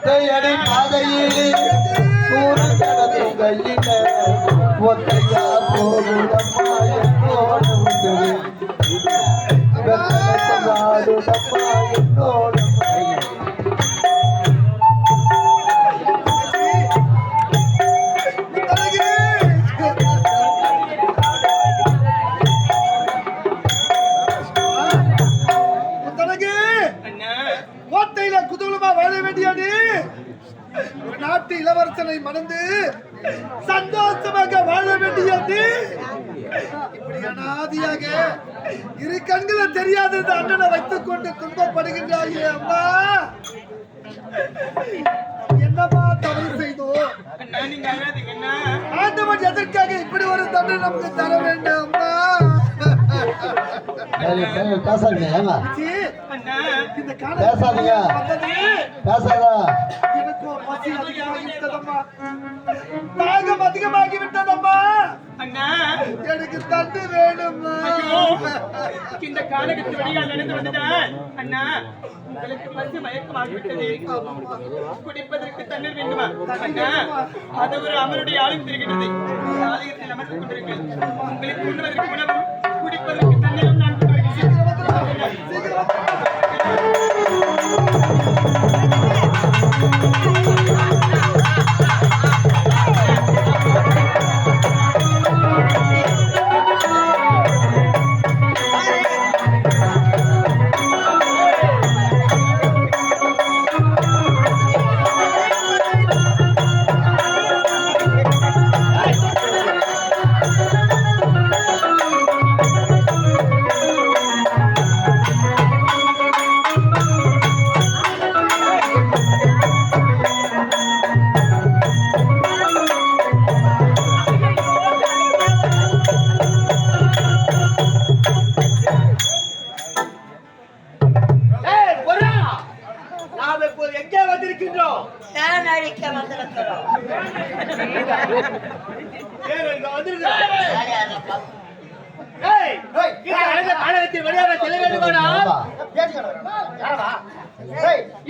ஒத்தையடி பாதையிலே ஊரு கடந்தும் கையில ஒத்தையா போகுதம்மா என்னோட என்னோட நாட்டு இளவரசனை மணந்து சந்தோஷமாக வாழ வேண்டியது. இப்படி அனாதியாக இரு கண்களை தெரியாத இந்த அண்ணனை வைத்துக் கொண்டு துன்பப்படுகின்றாயே அம்மா. என்னமா தவறு செய்தோம்? ஆண்டவன் எதற்காக இப்படி ஒரு தண்டனை நமக்கு தர வேண்டும் அம்மா? பேசாதீங்க எனக்கும் பசி அதிகமாகிவிட்டதம்மா, தாகம் அதிகமாகிவிட்டதம்மா. எனக்கு தட்டு வேணும்மா. இந்த காலகட்டத்தில் வழியால் நடந்து வந்ததால் அண்ணா உங்களுக்கு பசி மயக்கமாகிவிட்டது. குடிப்பதற்கு தண்ணீர் வேண்டுமா அண்ணா? அது ஒரு அமருடைய ஆளும் தெரிகிறது. ஆலயத்தில் அமர்ந்து கொண்டிருக்கிறேன். உங்களுக்கு உண்ணுவதற்கு உணவும் குடிப்பதற்கு தண்ணீரும் நான் கொண்டு வருகிறேன்.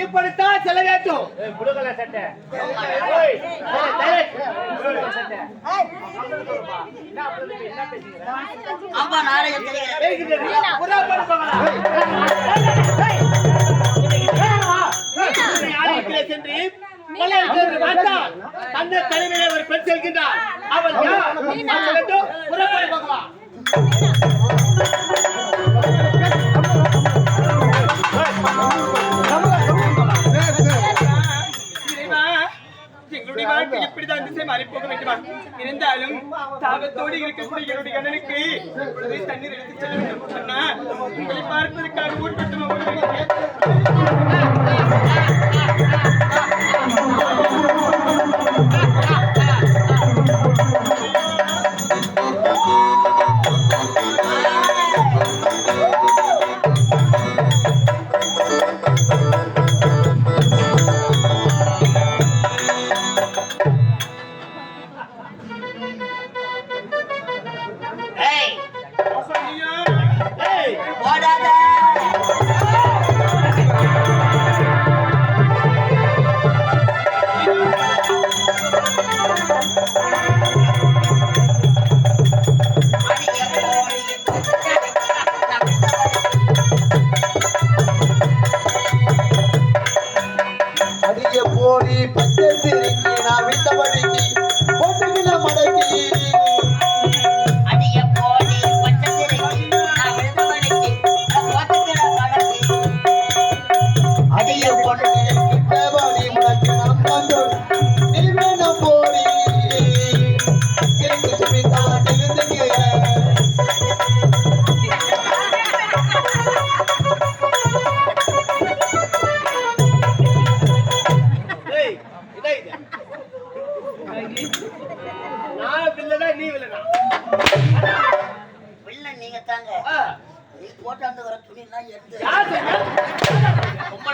இப்படித்தான் செல்ல வேண்டும். சென்று அந்த தலைமையிலே ஒரு பெண் செல்கின்றார். அவள் எங்களுடைய வாழ்க்கை எப்படிதான் திசை மாறி போக வேண்டுமா? இருந்தாலும் தாகத்தோடு இருக்கக்கூடிய என்னுடைய கண்ணனுக்கு தண்ணீர் எடுத்து செல்ல வேண்டும். அண்ணா உங்களை பார்ப்பதற்காக ஊர்பட்டு போடி பச்சை சிரிக்கி நான் விட்டபடிக்கு பொட்டுகில மடக்கி அடிய பொண்ணு கிட்டபடி முடக்கு நான் வந்தோம் நீ வேணா போடி சிரிக்கு சுமிதா நிறுத்துங்க.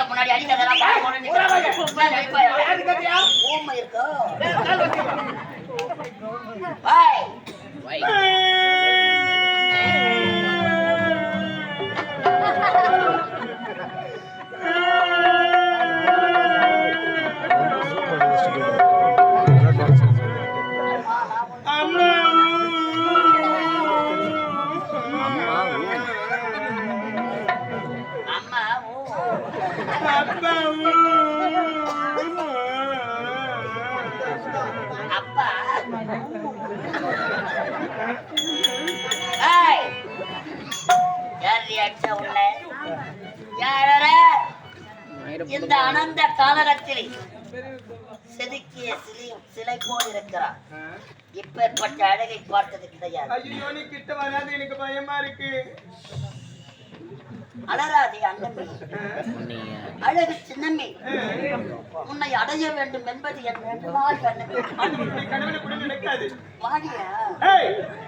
முன்னாடி அடிக்கிறதெல்லாம் இந்த அனந்த காலகத்தில் செதுக்கிய சிலை போல் இருக்கிறார். இப்பேற்பட்ட அழகை பார்த்தது கிடையாது. ஐயோ நீ கிட்ட வராது, எனக்கு பயமா இருக்கு. அலராதே அண்ணமே, அழகு சின்னமே, உன்னை அடைய வேண்டும் என்பது என் வேண்டுமாய் கண்ணமே. கனவுல கூட நடக்காது. வாடியா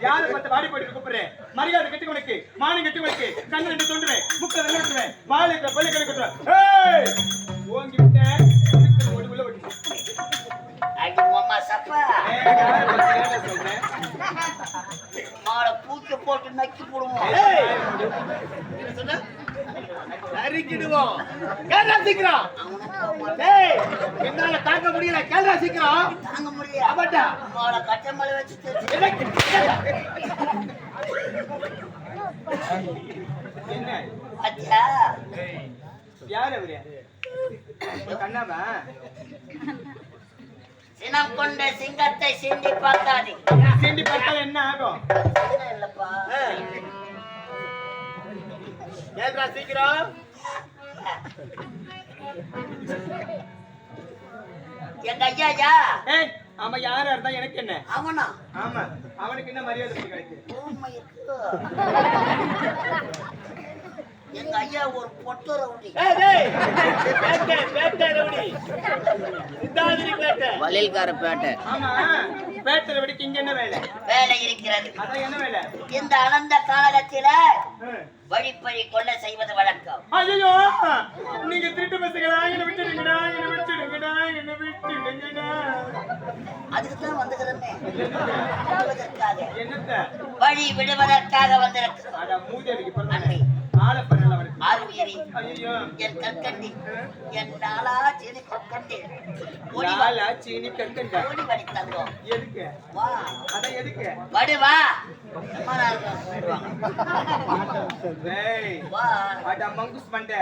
யாரை பார்த்து வாடி போட்டு கூப்பிடுறேன்? மரியாதை கட்டி உனக்கு, மானம் கட்டி உனக்கு, கண்ணு ரெண்டு தோண்டுவேன், முக்கை ரெண்டு விட்டுருவேன், வாழை பள்ளி கடை கட்டுவேன். ஓங்கி விட்டேன் உள்ள விட்டு அம்மா சப்பா சொல்றேன். மாலை பூக்க போட்டு நக்கி போடுவோம். நறுக்கிடுவோம். கேள்றா சீக்கிரம். டேய் என்னால தாங்க முடியல. கேள்றா சீக்கிரம். தாங்க முடியல. ஆமாடா. மாலை கட்ட மலை வச்சு என்ன அச்சா யார் அவரு? கண்ணாமா சினம் கொண்ட சிங்கத்தை சீண்டி பார்க்காதே. சீண்டி பார்த்தால் என்ன ஆகும்? இல்லப்பா கேள்றா சீக்கிரம். எங்க ஐயா ஆமா யாரா இருந்தா எனக்கு என்ன? அவனா? ஆமா அவனுக்கு என்ன மரியாதை கிடைக்கும்? எங்க ஐயா ஒரு பொட்டு ரவுடி. வலில்கார பேட்டை. ஆமா பேட்டை ரவுடிக்கு இங்க என்ன வேலை? வேலை இருக்கிறது. அதான் என்ன வேலை? இந்த அனந்த காலகத்தில வழிப்பறி கொள்ள செய்வது வழக்கம். ஐயோ நீங்க திருட்டு பசங்களா? என்ன விட்டுடுங்கடா, என்ன விட்டுடுங்கடா, என்ன விட்டுடுங்கடா. அதுக்குதான் வந்துக்கிறமே. என்னத்த வழி விடுவதற்காக வந்திருக்கிறோம். அட மூதேவிக்கு பிறந்தனே ஆளை பண்ணல அவனுக்கு. ஆறுயிரி ஐயோ என் கற்கண்டி என் நாளா சீனி கற்கண்டி லாலா சீனி கற்கண்டா. ஓடி வடி தந்தோம். எதுக்கு? வா அதான் எதுக்கு? வடி வா. அம்மா நான் போடுவாங்க. ஏய் வா அட மங்குஸ் மண்டை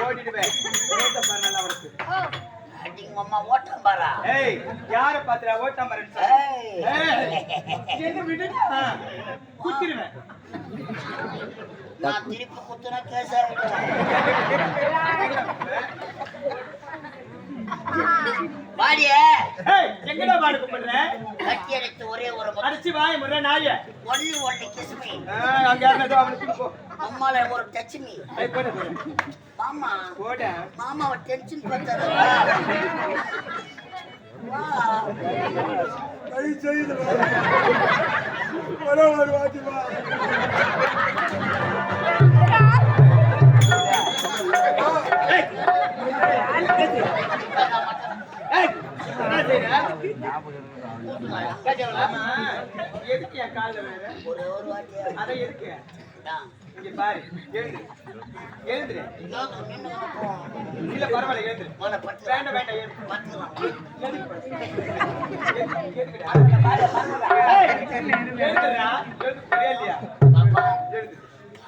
ஓடிடுவேன். ஓட்ட பண்ணல அவனுக்கு. அடிங்க அம்மா ஓட்டம் பாரா. ஏய் யார பாத்துற ஓட்ட மரன்? ஏய் என்ன விடுடா குத்திடுவேன். நான் திருப்பி குத்துனா கேஸ் ஆயிடும். வாடியே. ஏய் எங்கடா பாடு கூப்பிடுற? கட்டி அடித்து ஒரே ஒரு அடிச்சு வாய முறை நாய. ஒண்ணு கிஸ்மி. அங்க யாரோ அவனுக்கு போ. அம்மால ஒரு டச்மி. ஏய் போடு போடு. மாமா போட. மாமாவை டென்ஷன் பண்றாரு. வா ஐ செய்து ஒரு வாட்டி வா. ஆமா எதுக்கு என் கால்ல வேற? ஒரே ஒரு வாட்டி அத எதுக்கு? தான் இங்க பாரு எழுந்து எழுந்துரு. நின்னு போ. இல்ல பரவாயில்ல எழுந்துரு. போன பட்டு வேண்டாம் வேண்டாம் எழுந்து. பட்டுலாம். எழுந்துடுறா. எழுந்து புரியலையா? பாப்பா எழுந்து.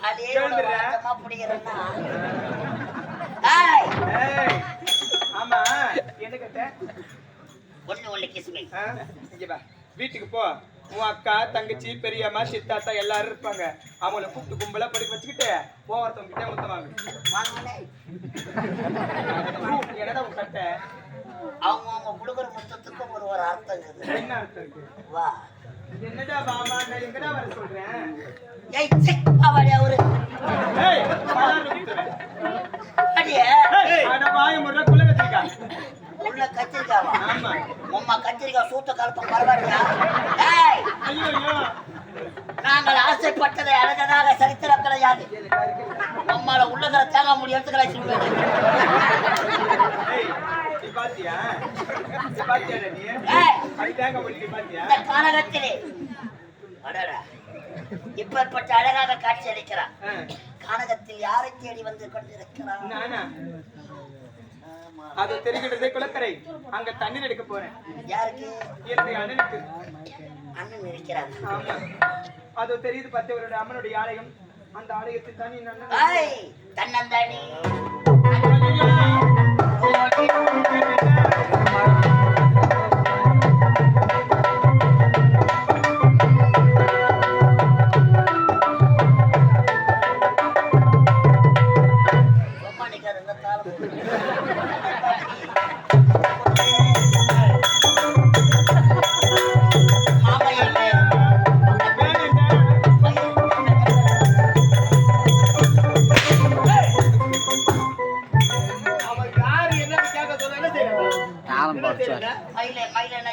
அதே எழுந்துடுறா. வாட்டமா பிடிக்கிறேன்னா. ஏய் ஏய் ஆமா என்ன கேட்ட? ஒண்ணு கிஸ்மி. இங்க வா வீட்டுக்கு போ. உன் அக்கா தங்கச்சி பெரியம்மா சித்தாத்தா எல்லாரும் இருப்பாங்க. அவங்கள கூப்பிட்டு கும்பலா படிக்க வச்சுக்கிட்டு ஒவ்வொருத்தவங்க கிட்ட முத்தவாங்க. வாங்கனே. என்னடா உன் கட்ட? அவங்க கொடுக்குற மொத்தத்துக்கு ஒரு அர்த்தம் இருக்குது. என்ன அர்த்தம் இருக்கு? வா என்னடா பாமா நான் எங்கடா வர சொல்றேன்? ஏய் சிக் பாவாடி அவரு. ஏய் பாலான்னு விட்டுறேன். அடியே அட வாய முறை குள்ள கத்திரிக்கா. உள்ள கத்திரிக்காவா? ஆமா. உம்மா கத்திரிக்காய் சூத்த கலப்பம் பரவாயில்லையா? ஏய் ஐயோ ஐயோ நாங்கள் ஆசைப்பட்டதை அழகதாக சரித்திரம் கிடையாது. அம்மால உள்ளதர தேங்க முடியாது கிடைச்சிருப்பேன். ஏய் நீ பாத்தியா? நீ பாத்தியா நீ? ஏய் அது தேங்க முடிய பாத்தியா? இந்த காலகத்திலே அடடா இப்பேற்பட்ட அழகாக காட்சி அளிக்கிறான். கானகத்தில் யாரை தேடி வந்து கொண்டிருக்கிறான்? நானா? அது தெரிகின்றதே குளக்கரை. அங்க தண்ணீர் எடுக்க போறேன். யாருக்கு? என்னுடைய அண்ணனுக்கு. அண்ணன் இருக்கிறான். ஆமா அது தெரியுது பத்தவருடைய அம்மனுடைய ஆலயம். அந்த ஆலயத்தில் தண்ணி நான் ஏய் தன்னந்தானி ரொம்ப நிக்காது இந்த தாளம். மயில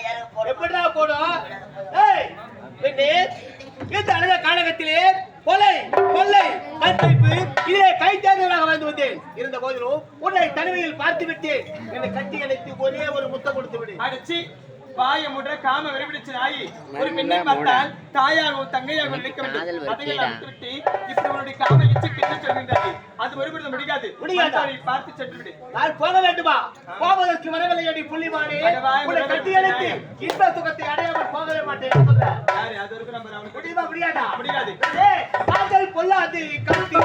யாரும் போட எப்படிடா போடும்? ஏய், பெண்ணே, இந்த அழக காலகத்திலே கொலை கொள்ளை கற்பழிப்பு இதே கைத்தாங்களாக வாழ்ந்து வந்தேன். இருந்த போதிலும் உன்னை தனிமையில் பார்த்து விட்டேன். என்னை கட்டி அணைத்து ஒரே ஒரு முத்தம் கொடுத்து விடு. அடிச்சு வாய முட காம விரைவிடிச்சு நாயி ஒரு பெண்ணை பார்த்தால் தாயாகவும் தங்கையாகவும் நினைக்க வேண்டும். அதையெல்லாம் விட்டு இப்படி உன்னுடைய காம இச்சுக்கு என்ன சொல்கின்றாய்? அது ஒருபடுத்த முடியாது. பார்த்து சென்று விடு. நான் போக வேண்டுமா? போவதற்கு வரவில்லையடி புள்ளிமானே. உன்னை கட்டி அணைத்து இன்ப சுகத்தை அடையாமல் போகவே மாட்டேன். அது ஒரு நம்பர். அவனுக்கு முடியுமா? முடியாதா? முடியாது. காதல் பொல்லாது கட்டி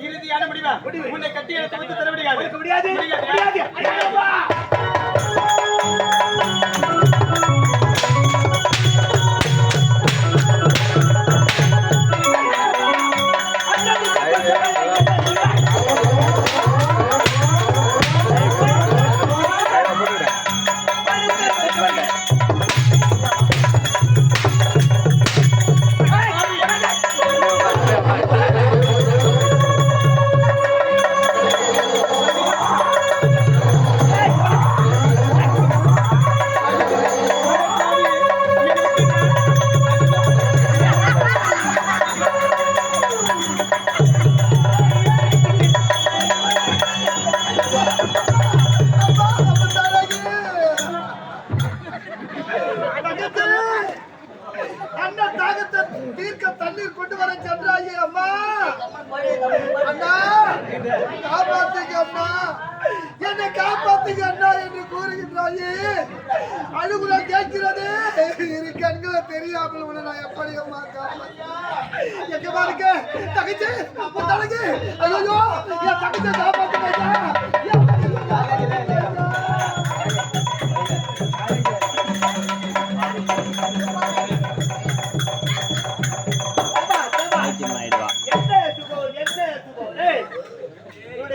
இறுதியான முடிவா? உன்னை கட்டி எடுத்து தர முடியாது. முடியாது. தெரியாமல் உன்னை நான் எப்படி எங்க பாருங்க தகச்சு ஐயோ என் தகச்ச காப்பாத்து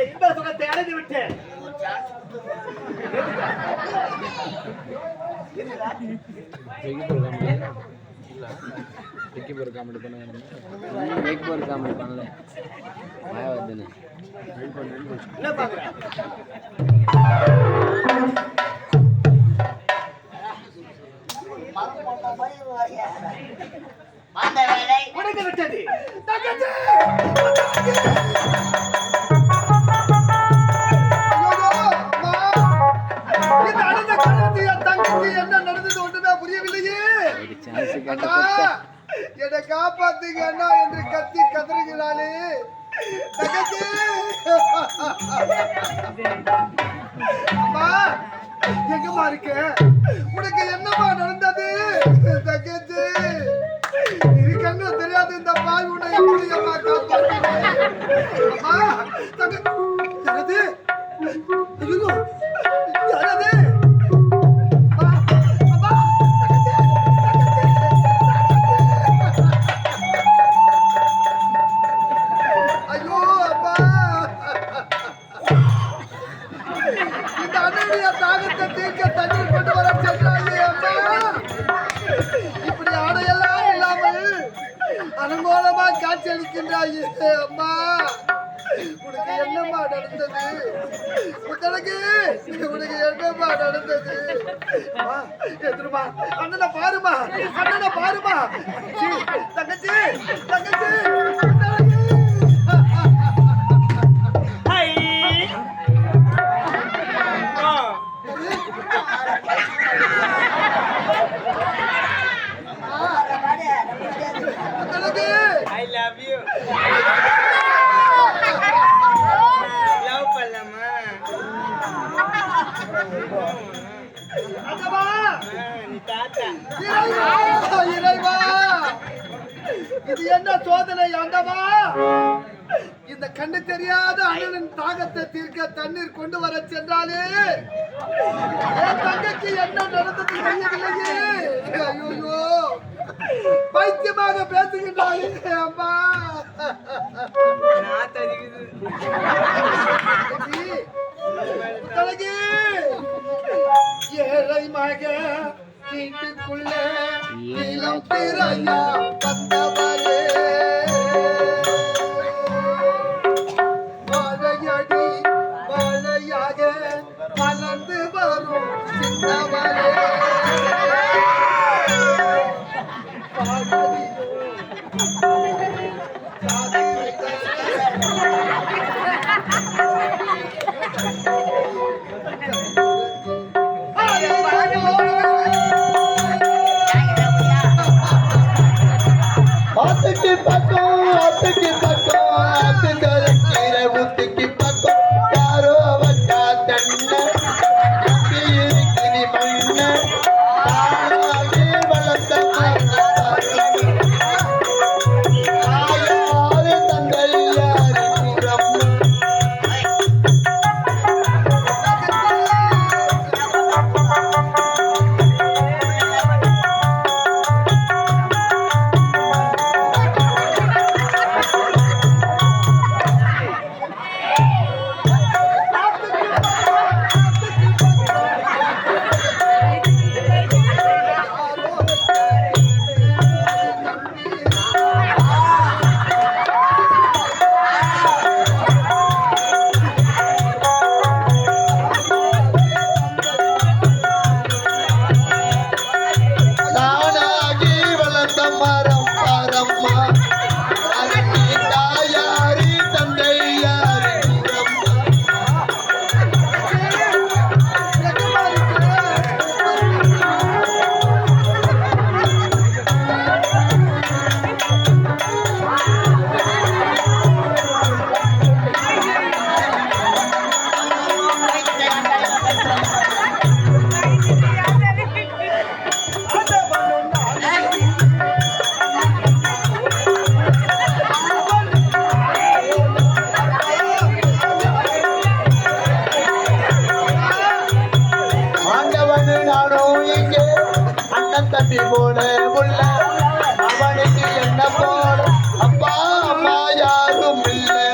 இன்ப சுகத்தை அடைந்து விட்டேன். காமெடி பண்ணல என்ன பாக்குறேன்? முடிந்து விட்டது. என்ன நடந்தது ஒன்றுமே புரியவில்லையே. என்னை காப்பாத்து குழந்தைங்க என்ன என்று கத்தி கதறுகிறாளே தங்கச்சி. அம்மா எங்கம்மா இருக்க? உனக்கு என்னம்மா நடந்தது தங்கச்சி? இருக்கன்னு தெரியாது இந்த பாய் உன்னை எப்படி அம்மா காப்பாற்றினேன். அம்மா தங்கச்சி யாரது? தாகத்தை தீர்க்க தண்ணீர் கொண்டு வர சென்றாயே அம்மா. இப்படி ஆடையெல்லாம் இல்லாமல் அனுகூலமா காட்சி அளிக்கின்றாயே அம்மா. உனக்கு என்னம்மா நடந்தது? உனக்கு என்னம்மா நடந்தது? எதிர்மா அண்ணனை பாருமா, அண்ணனை பாருமா. தங்கச்சி தங்கச்சி I love you. Love pallama. அண்ணா நீ தாத்தா. இறைவா இது என்ன சோதனை ஆண்டவா? இந்த கண்ணு தெரியாத அண்ணனின் தாகத்தை தீர்க்க தண்ணீர் கொண்டு வர சென்றாலே என் தங்கைக்கு என்ன நடந்தது தெரியவில்லையே. ஐயோ பைத்தியமாக பேசுகின்றாயே அம்மா. ஏழை மக வீட்டுக்குள்ளே நீளம் திரையா வந்தவரே மழையடி மழையாக மலர்ந்து வரும் சின்னவரே ஆத்துக்கு பக்கம் ஆத்துக்கு பக்கம் ஆத்து கீரை ஊத்துக்கு பக்கம் யாரோ வச்சா தண்ண கிரி மண்ண தானாகி வளர்த்த ஆயாரு தந்தை யாரு தம்பி போல உள்ள அவனுக்கு என்ன போல அப்பா அம்மா யாரும் இல்லை.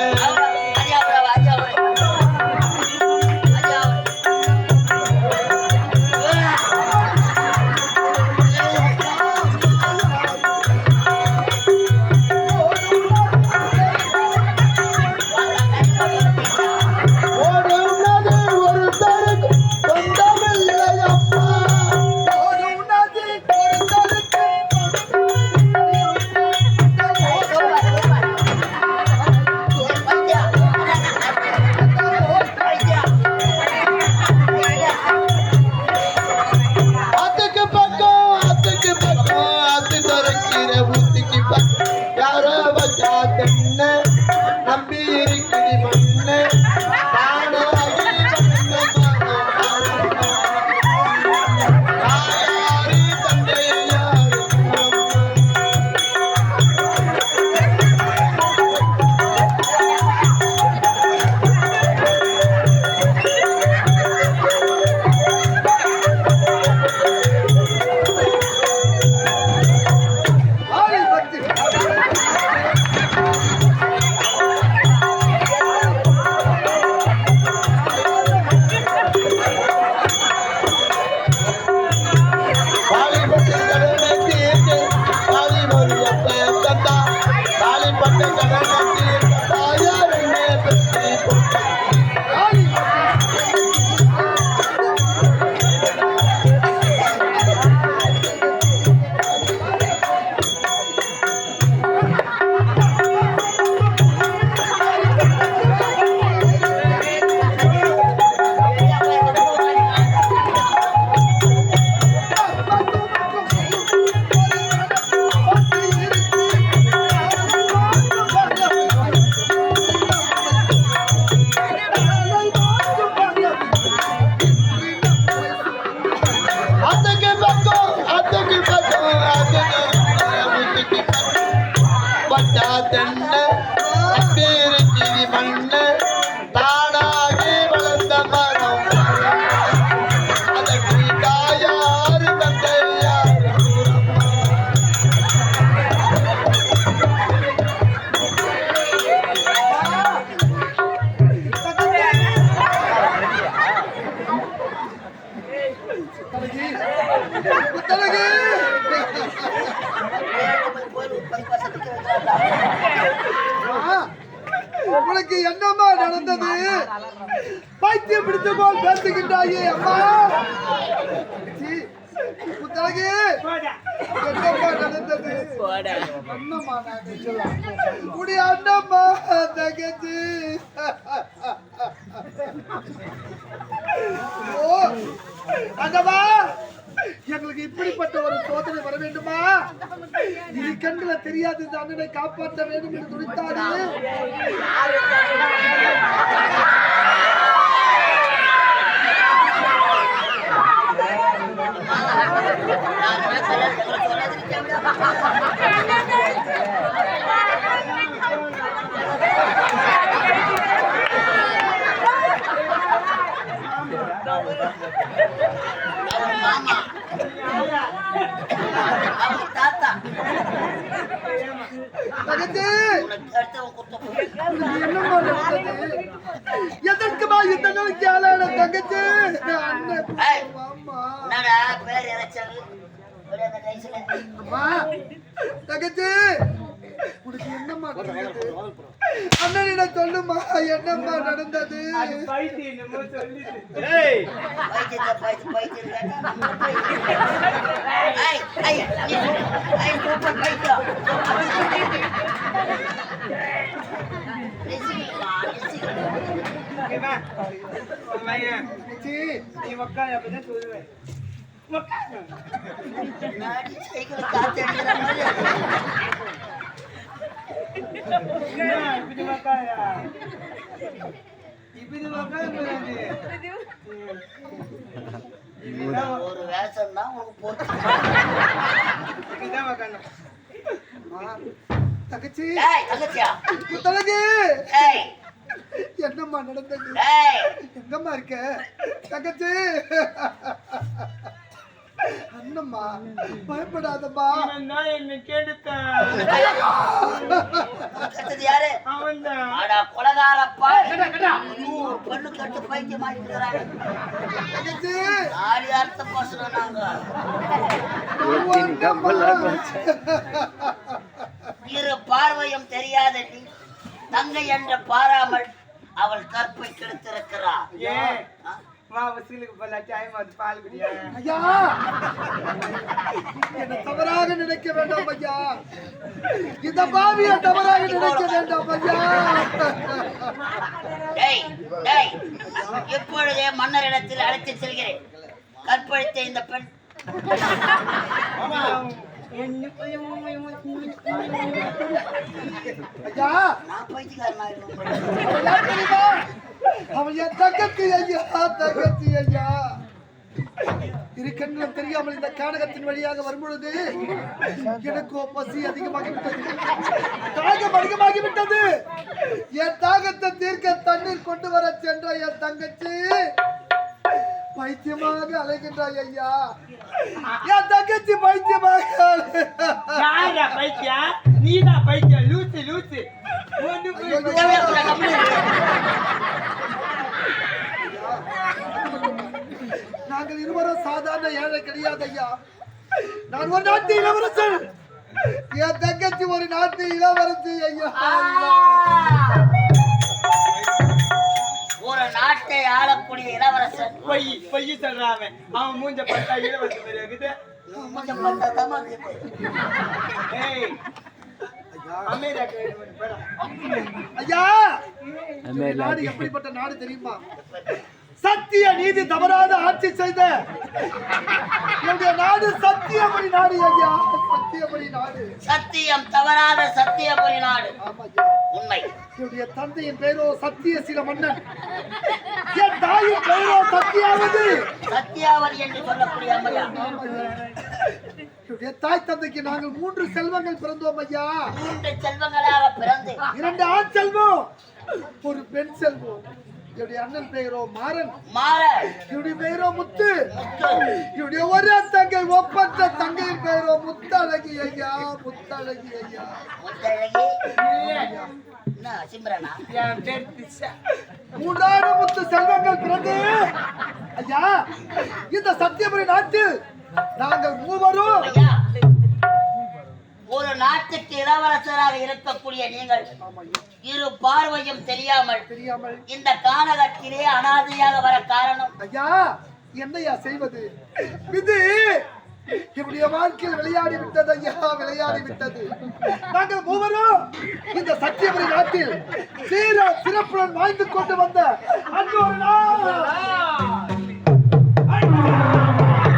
பட்டாத்தென்ன நம்பி இருக்கிறி மண்ணு தானாகி தாயாரி தந்தையாரு ஆளை பற்றி தாலிப்பட்ட கடனை தீர்த்து தாலிபரியத்தை தந்தா தாலிப்பட்ட கடனை தீர்த்த தாயாருமே பெற்றி ஆளை அதுக்கு பக்கம் அதுக்கு பக்கம் அதுக்கு பட்டா தென்ன பேருக்கிரி மண்ணு தானாகி வளர்ந்த மரம் அதற்கு தாயாரு தந்தையாரு புத்தலகு உனக்கு என்னம்மா நடந்தது? பைத்தியம் பிடித்த போல் பேசுகின்றாயே அம்மா. சீ, புத்தலகு என்னம்மா நடந்தது? அண்ணம்மா உடைய அண்ணம்மா தங்கச்சி. ஓ அண்ணம்மா, எங்களுக்கு இப்படிப்பட்ட ஒரு சோதனை வர வேண்டுமா? இது கண்களை தெரியாது இந்த அண்ணனை காப்பாற்ற வேண்டும் என்று துடித்தாரு. மாமா தாத்தா தங்கச்சி, உனக்கு அடுத்தவன் குத்தம் உனக்கு என்னம்மா நடந்தது? எதற்குமா இந்த நிலைக்கு ஆளான தங்கச்சி? அண்ணன் ஏய். அம்மா. என்னடா பேர் இறைச்சல் ஒரே அந்த வயசுல அம்மா, தங்கச்சி, உனக்கு என்னம்மா நடந்தது? அண்ணனிடம் சொல்லுமா, என்னம்மா நடந்தது? பைத்தியம் என்னமோ சொல்லிட்டு பைத்தியம் கேட்டா நம்ம பைத்தியம். ஏய், ஏய், ஏய், சூப்பர் பைத்தியம். ரசிகமா, ரசிகமா. ஓகேவா? பையன், தங்கச்சி, நீ உட்காரு, அப்பதான் சொல்லுவேன். உட்காரு. முன்னாடி சைக்கிள் காத்து அடிக்கிற மாதிரி என்ன, இப்படி உட்காருடா. இப்படி உட்காரு. ஒரு வேஷம் தான் உனக்கு போட்டு. இப்படிதான் உட்காரணும். அம்மா, தங்கச்சி, ஏய், தங்கச்சியா? புத்தலகு, ஏய், என்னம்மா நடந்தது? ஏய், எங்கம்மா இருக்க தங்கச்சி? அண்ணம்மா, பயப்படாதம்மா. இவன் தான் என்னை கெடுத்தான். கெட்டது யாரு? அவன்தான். அடா கொலகாரப்பா. நூறு பெண்ணு கட்டு பைத்தியமாகி இருக்கிறாங்க. தங்கச்சி, நாலு அர்த்த பேசுறோம் நாங்க. இரு பார்வையும் தெரியாத நீ தங்கை என்று பாராமல் அவள் கற்பை கெடுத்திருக்கிறாள். ஏன்? வா, வசூலுக்கு போல டைம் வந்து பால் குடியா. ஐயா, என்னை தவறாக நினைக்க வேண்டாம் ஐயா. இந்த பாவியை தவறாக நினைக்க வேண்டாம் ஐயா. டேய், டேய், இப்பொழுதே மன்னரிடத்தில் அழைத்து செல்கிறேன். கற்பழித்த இந்த பெண் ஐயா நான் பைத்தியக்காரன் ஆயிடுவேன். அவன் யார் தெரியுமா? அவன் என் தங்கச்சி ஐயா, தங்கச்சி ஐயா. இரு கண்களும் தெரியாமல் இந்த கானகத்தின் வழியாக வரும்பொழுது எனக்கோ பசி அதிகமாகிவிட்டது, தாகம் அதிகமாகிவிட்டது. என் தாகத்தை தீர்க்க தண்ணீர் கொண்டு வர சென்ற என் தங்கச்சி பைத்தியமாக அலைகின்றாய் ஐயா. என் தங்கச்சி பைத்தியமாக யாரா பைத்தியா? நீதான் பைத்தியா? லூசு லூசு. நாங்கள் இருவரும் சாதாரண ஏழை கிடையாது ஐயா. நான் ஒரு நாட்டு இளவரசன், என் தங்கச்சி ஒரு நாட்டு இளவரசி ஐயா. ஒரு நாட்டை ஆளக்கூடிய இளவரசன் பொய் பொய் சொல்றான். அவன் மூஞ்ச பார்த்தா இளவரசி மாதிரி இருக்குது. கொஞ்சம் பார்த்தா இருக்குது. ஏய், அமெரிக்கா போடா. ஐயா இந்த நாடு எப்படிப்பட்ட நாடு தெரியுமா? சத்திய நீதி தவறாத ஆட்சி செய்த என்னுடைய நாடு சத்தியபடி நாடு ஐயா, சத்தியபடி நாடு. சத்தியம் தவறாத சத்தியபுரி நாடு. ஆமா ஐயா. உண்மை. என்னுடைய தந்தையின் பெயரோ சத்தியசீல மன்னன், என் தாயின் பெயரோ சத்தியாவதி. சத்தியாவதி என்று சொல்லக்கூடிய அம்மையா. என்னுடைய தாய் தந்தைக்கு நாங்கள் 3 செல்வங்கள் பிறந்தோம் ஐயா. 3 செல்வங்களாக பிறந்து 2 ஆண் செல்வம், ஒரு பெண் செல்வம். என்னுடைய அண்ணன் பெயரோ மாறன், மாற என்னுடைய பெயரோ முத்து. என்னுடைய ஒரே தங்கை ஒப்பற்ற தங்கையின் பெயரோ முத்தழகி ஐயா, முத்தழகி ஐயா. முத்தழகி என்ன சிம்ரனா? என் பேர் திஷா. 3 முத்து செல்வங்கள் பிறந்து ஐயா இந்த சத்தியபுரி நாட்டில் நாங்கள் மூவரும் ஐயா, ஒரு நாட்டுக்கு இளவரசராக இருக்கக்கூடிய நீங்கள் இரு பார்வையும் தெரியாமல் இந்த கானகத்திலே அனாதையாக வர காரணம் ஐயா என்னையா செய்வது? இது என்னுடைய வாழ்க்கையில் விளையாடி விட்டது ஐயா, விளையாடி விட்டது. நாங்கள் மூவரும் இந்த சத்தியபுரி நாட்டில் சீர சிறப்புடன் வாழ்ந்து கொண்டு வந்த அன்று ஒரு நாள்